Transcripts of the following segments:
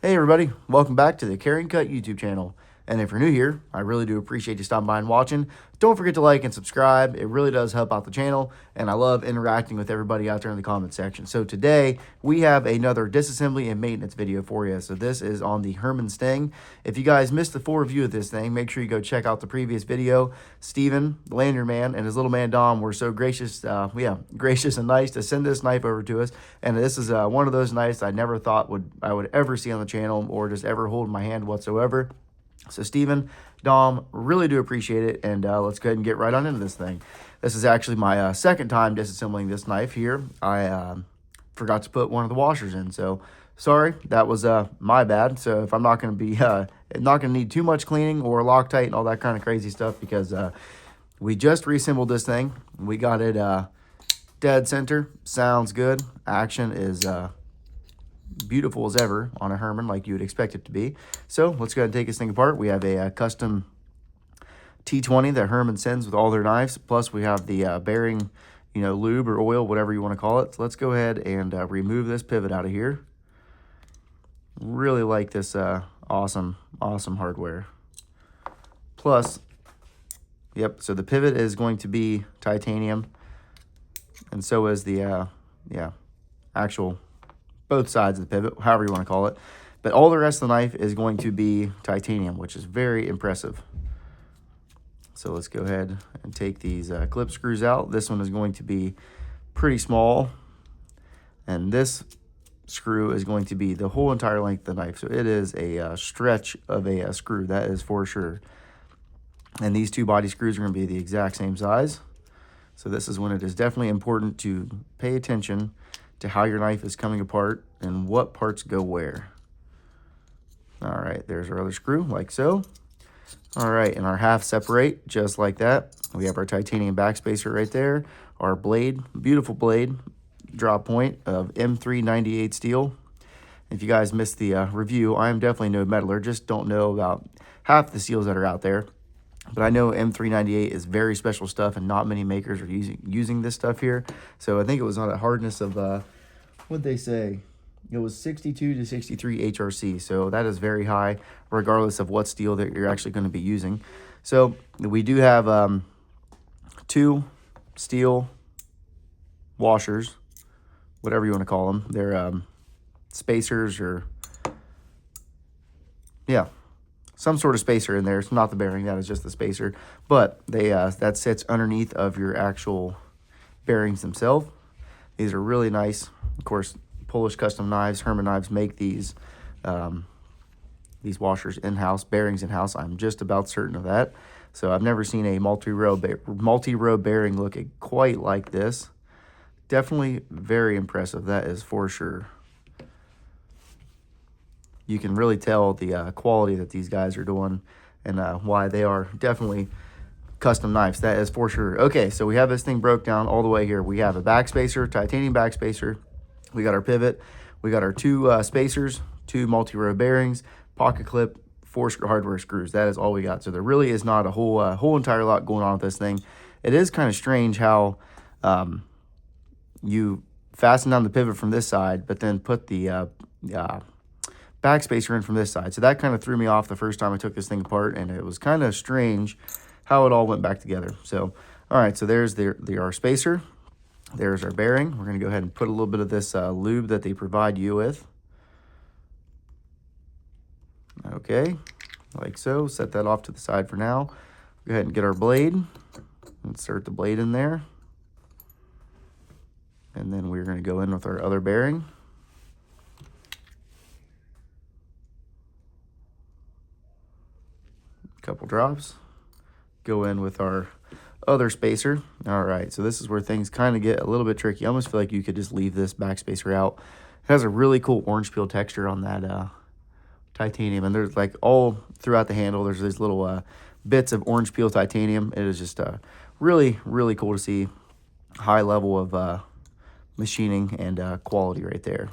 Hey everybody, welcome back to the Carryandcut YouTube channel. And if you're new here, I really do appreciate you stopping by and watching. Don't forget to like and subscribe. It really does help out the channel, and I love interacting with everybody out there in the comment section. So today, we have another disassembly and maintenance video for you. So this is on the Herman Sting. If you guys missed the full review of this thing, make sure you go check out the previous video. Steven, the lanyard man, and his little man Dom were so gracious, gracious and nice to send this knife over to us. And this is one of those knives I never thought I would ever see on the channel or just ever hold in my hand whatsoever. So Steven, Dom, really do appreciate it, and let's go ahead and get right on into this thing. This is actually my second time disassembling this knife here. I forgot to put one of the washers in, so sorry, that was my bad. So if I'm not going to be not going to need too much cleaning or Locktite and all that kind of crazy stuff, because we just reassembled this thing. We got it dead center. Sounds good. Action is beautiful as ever on a Herman, like you would expect it to be. So let's go ahead and take this thing apart. We have a custom T20 that Herman sends with all their knives, plus we have the bearing, lube or oil, whatever you want to call it. So let's go ahead and remove this pivot out of here. Really like this awesome hardware. Plus, yep, so the pivot is going to be titanium, and so is the actual both sides of the pivot, however you want to call it. But all the rest of the knife is going to be titanium, which is very impressive. So let's go ahead and take these clip screws out. This one is going to be pretty small, and this screw is going to be the whole entire length of the knife. So it is a stretch of a screw, that is for sure. And these two body screws are going to be the exact same size. So this is when it is definitely important to pay attention to how your knife is coming apart and what parts go where. All right, there's our other screw, like so. All right, and our half separate just like that. We have our titanium backspacer right there. Our blade, beautiful blade, drop point of M398 steel. If you guys missed the review, I am definitely no metaler, just don't know about half the steels that are out there. But I know M398 is very special stuff, and not many makers are using this stuff here. So I think it was on a hardness of, what'd they say? It was 62 to 63 HRC. So that is very high, regardless of what steel that you're actually going to be using. So we do have two steel washers, whatever you want to call them. They're spacers or, yeah, some sort of spacer in there. It's not the bearing, that is just the spacer. But they that sits underneath of your actual bearings themselves. These are really nice. Of course, Polish custom knives, Herman knives make these washers in-house, bearings in-house. I'm just about certain of that. So I've never seen a multi-row bearing look quite like this. Definitely very impressive, that is for sure. You can really tell the quality that these guys are doing and why they are definitely custom knives. That is for sure. Okay, so we have this thing broke down all the way here. We have a backspacer, titanium backspacer. We got our pivot. We got our two spacers, two multi-row bearings, pocket clip, 4 hardware screws. That is all we got. So there really is not a whole entire lot going on with this thing. It is kind of strange how you fasten down the pivot from this side, but then put the backspacer in from this side. So that kind of threw me off the first time I took this thing apart, and it was kind of strange how it all went back together. So, all right, so there's our spacer. There's our bearing. We're going to go ahead and put a little bit of this lube that they provide you with. Okay, like so. Set that off to the side for now. Go ahead and get our blade. Insert the blade in there. And then we're going to go in with our other bearing. Couple drops. Go in with our other spacer. All right, so this is where things kind of get a little bit tricky. I almost feel like you could just leave this backspacer out. It has a really cool orange peel texture on that titanium, and there's like all throughout the handle, there's these little bits of orange peel titanium. It is just really cool to see. High level of machining and quality right there.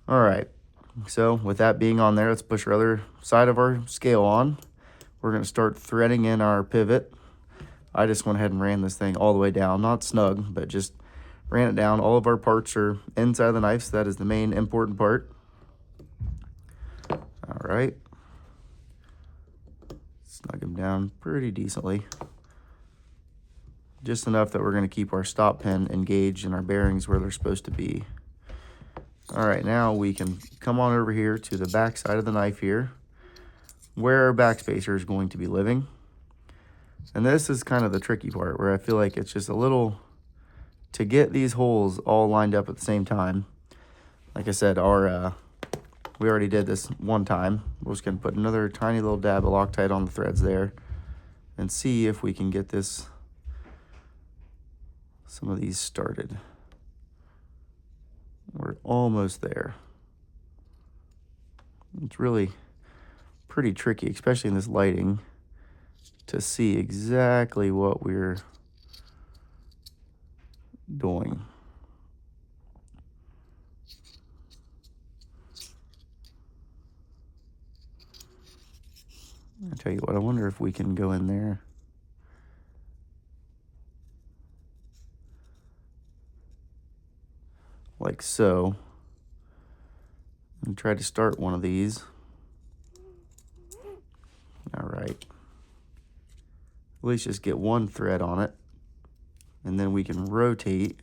All right, so with that being on there, let's push our other side of our scale on. We're going to start threading in our pivot. I just went ahead and ran this thing all the way down, not snug, but just ran it down. All of our parts are inside of the knife, so that is the main important part. right. Snug him down pretty decently. Just enough that we're going to keep our stop pin engaged and our bearings where they're supposed to be. All right, now we can come on over here to the back side of the knife here, where our backspacer is going to be living. And this is kind of the tricky part, where I feel like it's just a little, to get these holes all lined up at the same time. Like I said, we already did this one time. We're just going to put another tiny little dab of Loctite on the threads there and see if we can get some of these started. We're almost there. It's really pretty tricky, especially in this lighting, to see exactly what we're doing. I tell you what, I wonder if we can go in there. Like so. And try to start one of these. All right. At least just get one thread on it. And then we can rotate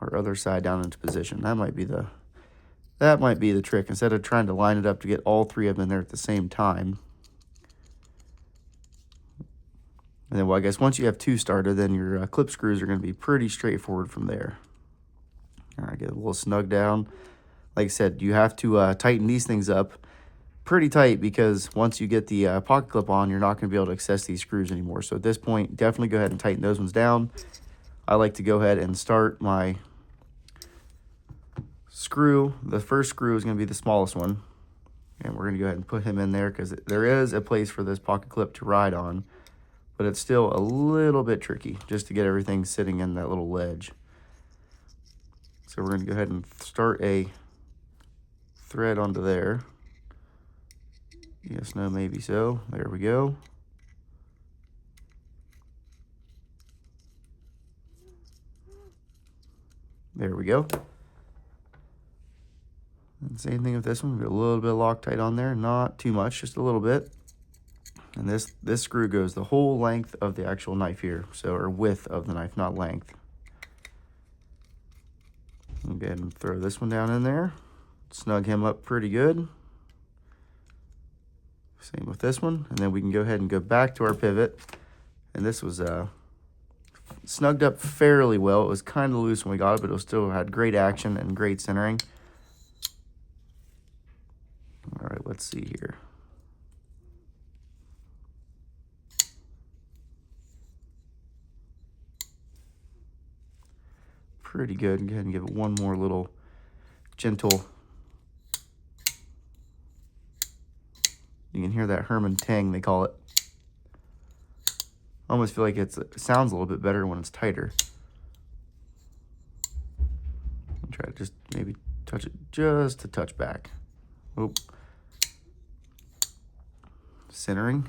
our other side down into position. That might be the trick. Instead of trying to line it up to get all three of them in there at the same time. And then, well, I guess once you have two started, then your clip screws are going to be pretty straightforward from there. All right, get a little snug down. Like I said, you have to tighten these things up pretty tight, because once you get the pocket clip on, you're not going to be able to access these screws anymore. So at this point, definitely go ahead and tighten those ones down. I like to go ahead and start my screw. The first screw is going to be the smallest one. And we're going to go ahead and put him in there, because there is a place for this pocket clip to ride on. But it's still a little bit tricky just to get everything sitting in that little ledge. So we're going to go ahead and start a thread onto there. Yes, no, maybe so. There we go. There we go. And same thing with this one. Get a little bit of Loctite on there. Not too much, just a little bit. And this screw goes the whole length of the actual knife here. So, or width of the knife, not length. I'll go ahead and throw this one down in there. Snug him up pretty good. Same with this one. And then we can go ahead and go back to our pivot. And this was snugged up fairly well. It was kind of loose when we got it, but it still had great action and great centering. All right, let's see here. Pretty good. Go ahead and give it one more little gentle. You can hear that Herman tang, they call it. I almost feel like it sounds a little bit better when it's tighter. I'll try to just maybe touch it just a touch back. Oop. Centering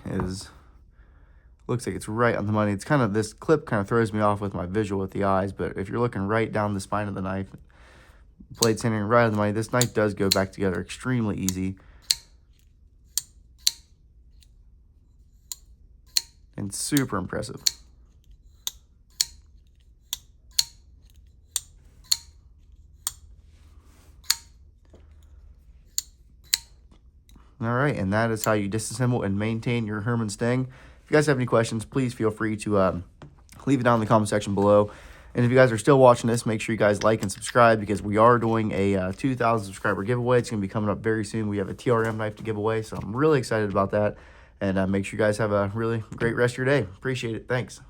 looks like it's right on the money. It's kind of, this clip kind of throws me off with my visual with the eyes, but if you're looking right down the spine of the knife, blade centering right on the money, this knife does go back together extremely easy. And super impressive. All right, and that is how you disassemble and maintain your Herman stang. If you guys have any questions, please feel free to leave it down in the comment section below. And if you guys are still watching this, make sure you guys like and subscribe, because we are doing a 2,000 subscriber giveaway. It's going to be coming up very soon. We have a TRM knife to give away, so I'm really excited about that. And make sure you guys have a really great rest of your day. Appreciate it. Thanks.